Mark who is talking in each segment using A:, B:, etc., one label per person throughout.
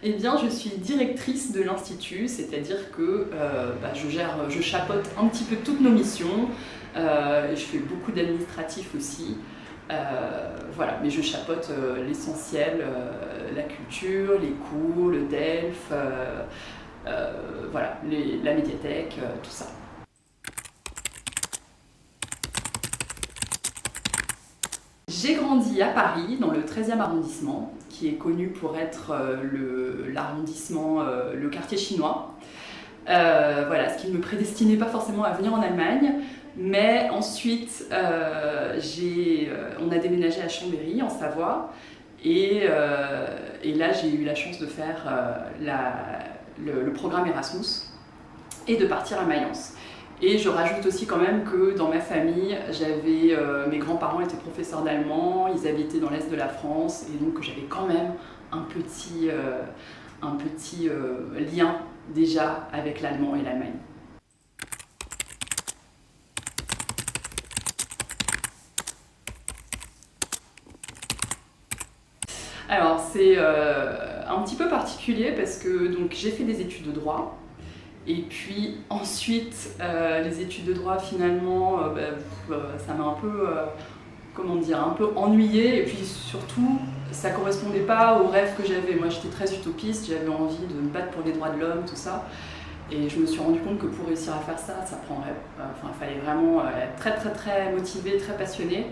A: Eh bien, je suis directrice de l'Institut, c'est-à-dire que je chapeaute un petit peu toutes nos missions, et je fais beaucoup d'administratif aussi. Voilà, mais je chapeaute l'essentiel, la culture, les cours, le DELF, voilà, la médiathèque, tout ça. J'ai grandi à Paris, dans le 13e arrondissement, qui est connu pour être l'arrondissement, le quartier chinois. Voilà, ce qui ne me prédestinait pas forcément à venir en Allemagne. Mais ensuite, on a déménagé à Chambéry, en Savoie. Et là, j'ai eu la chance de faire le programme Erasmus et de partir à Mayence. Et je rajoute aussi quand même que dans ma famille, mes grands-parents étaient professeurs d'allemand, ils habitaient dans l'est de la France, et donc j'avais quand même un petit lien déjà avec l'allemand et l'Allemagne. Alors c'est un petit peu particulier parce que j'ai fait des études de droit. Et puis ensuite, les études de droit, finalement, ça m'a un peu, un peu ennuyée. Et puis surtout, ça ne correspondait pas aux rêves que j'avais. Moi, j'étais très utopiste, j'avais envie de me battre pour les droits de l'homme, tout ça. Et je me suis rendu compte que pour réussir à faire ça, ça prendrait, il fallait vraiment être très très très motivé, très passionné.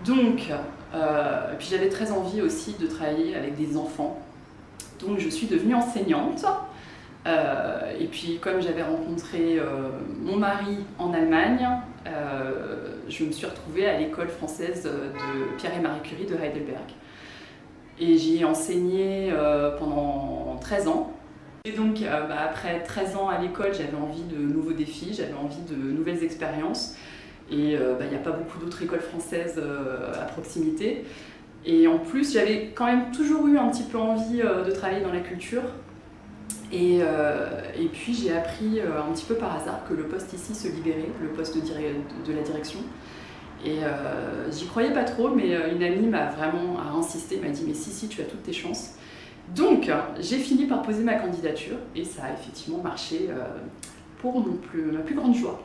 A: Donc, puis j'avais très envie aussi de travailler avec des enfants. Donc je suis devenue enseignante. Et puis comme j'avais rencontré mon mari en Allemagne, je me suis retrouvée à l'école française de Pierre et Marie Curie de Heidelberg. Et j'y ai enseigné pendant 13 ans. Et donc après 13 ans à l'école, j'avais envie de nouveaux défis, j'avais envie de nouvelles expériences. Et il n'y a pas beaucoup d'autres écoles françaises à proximité. Et en plus, j'avais quand même toujours eu un petit peu envie de travailler dans la culture. Et puis j'ai appris un petit peu par hasard que le poste ici se libérait, le poste de la direction. Et j'y croyais pas trop, mais une amie m'a vraiment insisté, m'a dit « mais si, tu as toutes tes chances ». Donc j'ai fini par poser ma candidature et ça a effectivement marché pour ma plus grande joie.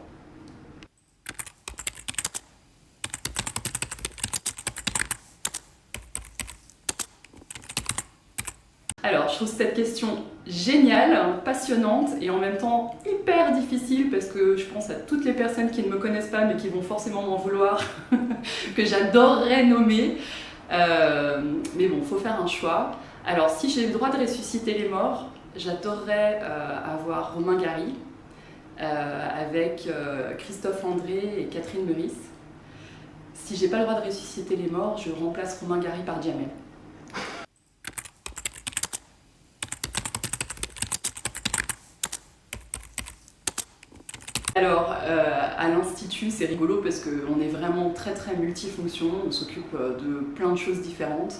A: Alors, je trouve cette question géniale, passionnante et en même temps hyper difficile parce que je pense à toutes les personnes qui ne me connaissent pas mais qui vont forcément m'en vouloir, que j'adorerais nommer. Mais bon, il faut faire un choix. Alors, si j'ai le droit de ressusciter les morts, j'adorerais avoir Romain Gary avec Christophe André et Catherine Meurice. Si j'ai pas le droit de ressusciter les morts, je remplace Romain Gary par Jamel. Alors, à l'Institut, c'est rigolo parce qu'on est vraiment très très multifonction, on s'occupe de plein de choses différentes.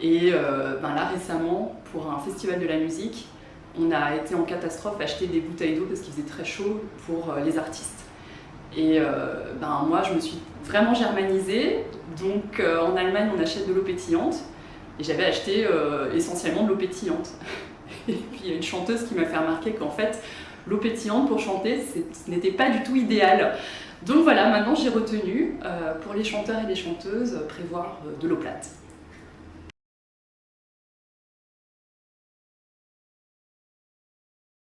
A: Et là récemment, pour un festival de la musique, on a été en catastrophe acheter des bouteilles d'eau parce qu'il faisait très chaud pour les artistes. Et moi, je me suis vraiment germanisée, donc en Allemagne, on achète de l'eau pétillante. Et j'avais acheté essentiellement de l'eau pétillante. Et puis il y a une chanteuse qui m'a fait remarquer qu'en fait, l'eau pétillante pour chanter, ce n'était pas du tout idéal. Donc voilà, maintenant j'ai retenu, pour les chanteurs et les chanteuses, prévoir de l'eau plate.